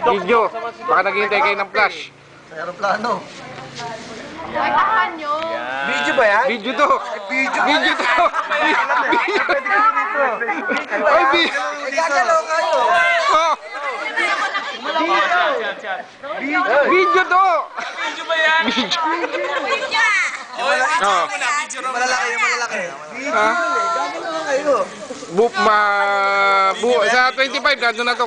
Video. Baka naghihintay kayo ng flash. Aeroplano. Nagtahan nyo. Video ba yan? Video to. Video to. Ay, video. Gagalaw kayo. Video to. Video ba yan? Video. Malalaki. Ha? Gagalaw kayo. Sa 25, gano'n na to.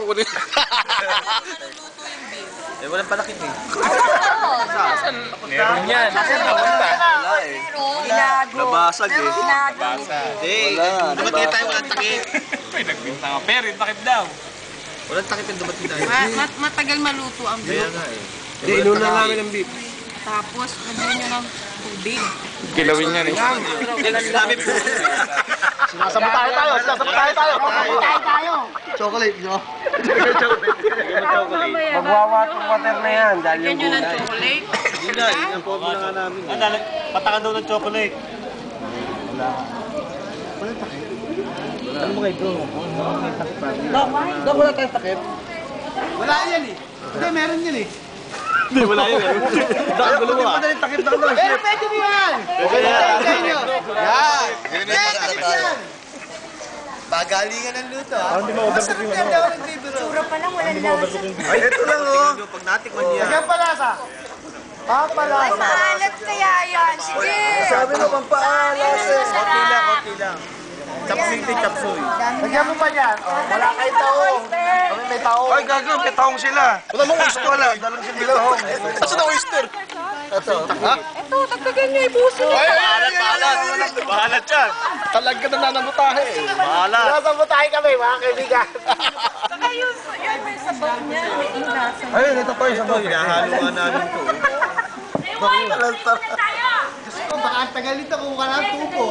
Eh, walang palakit eh. Meron yan. Saan napunta? Wala eh. Nabasag eh. Wala. Dumating tayo, walang takip. Ay, nagbinta nga. Pero, takip daw. Walang takip yung dumating tayo. Matagal maluto ang Kaya beef. nga eh. Hindi, inuna namin ang beef. Tapos, lagyan nyo ng tubig. Kilawin yan eh. Sinasabotay tayo. Chocolate, no? Magwawater na yan dahil Lagyan nyo ng chocolate. Hindi na, yun ang formula nga namin. Patakan daw ng chocolate. Ano mga ito? Dok, wala tayong takip. Wala yan eh. Hindi, meron yan eh. Hindi, wala yun. Dok, gulo mo ah. Pero pwede mo yan! Okay yan! Yan! Yan! Pagalingan ng luto ah. Hindi mo overcook yung ano. Tsura pa lang, walang lasa. Ay, ito lang oh. Pag natikman niya. Kaya palasa. Ay, maalat kaya yan. Sige. Sabi mo pang paalas eh. Konti lang. Chapsuy, chapsuy. Lagyan mo pa yan. Wala kayong taong. Kami may taong. Ay, gagawin. May taong sila. Wala mo gusto wala. Dalang sila taong. Asa na oyster? Ito. Ha? Ito, tagtagan nyo, ibusin nyo. Bahalat yan. Talaga na nanamutahe eh. Bahalat. Nanamutahe kami, mga kaibigan. Saka yun, may sabaw niya, may inasa. Ayun, ito pa yung sabaw. Hinahalo nga namin ito. Diyos ko, baka ang tagal nito kung wala ang tubo.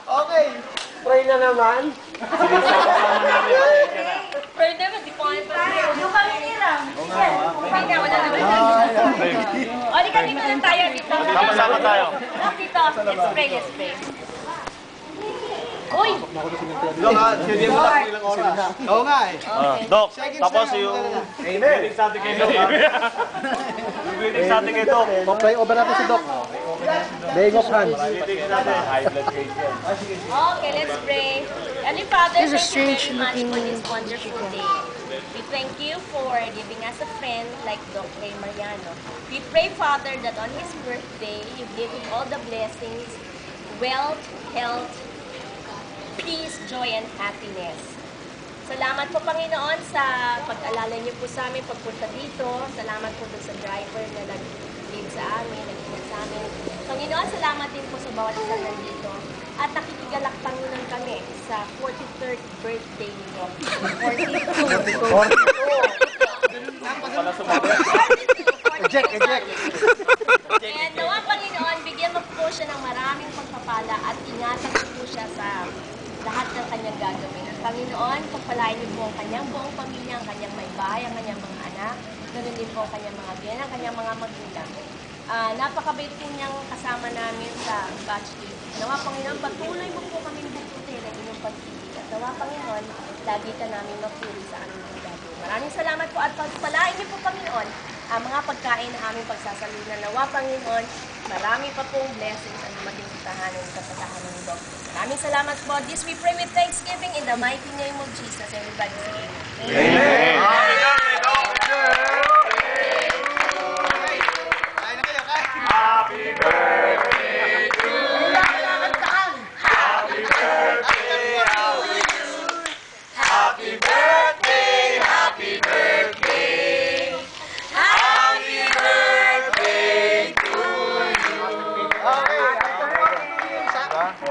Okay. Try na naman. Pwede ba, di pa kayo pa rin. Yung kami nilang. Okay na, wala naman. O, di ka dito lang tayo dito. Sama-sama tayo. Dito, let's pray. Uy! Dok, sige mo lang ilang oras. Oo nga eh. Dok, tapos yung... Amen. Sa atin kay Dok. Yung sa atin kay Dok. Pray over natin si Doc. Laying of hands. High blood case yan. Okay, let's pray. Heavenly Father, thank you very much for this wonderful day. We thank you for giving us a friend like Doc Ray Mariano. We pray, Father, that on his birthday, you give him all the blessings, wealth, health, peace, joy, and happiness. Salamat po, Panginoon, sa pag-alala niyo po sa amin pagpunta dito. Salamat po dun sa driver na nag-lead sa amin, nag-lead sa amin. Panginoon, salamat din po sa bawat isa nandito. At nakikigalak, Panginoon, kami sa 43rd birthday niyo. 42. Eject. And nawa, Panginoon, bigyan mo po siya ng maraming pagpapala at ingatan mo po siya sa lahat ng kanyang gagawin. At Panginoon, pagpalain niyo po ang kanyang buong pamilya, ang kanyang may bahay, ang kanyang mga anak, ganoon din po ang kanyang mga biyan, ang kanyang mga magulang. Napakabait po niyang kasama namin sa batch 8. Nawa, Panginoon, patuloy mo po kami bukutin ang inyong pag-ibig. At nawa, Panginoon, lagi ka namin mapuri sa aming mga gagawin. Maraming salamat po at pagpalain niyo po, Panginoon, ang mga pagkain na aming pagsasalunan. Nawa, Panginoon, marami pa pong blessings ang dumating sa tahanan sa tahanan ng Dok. Maraming salamat po. This we pray with thanksgiving in the mighty name of Jesus. Everybody say, Amen.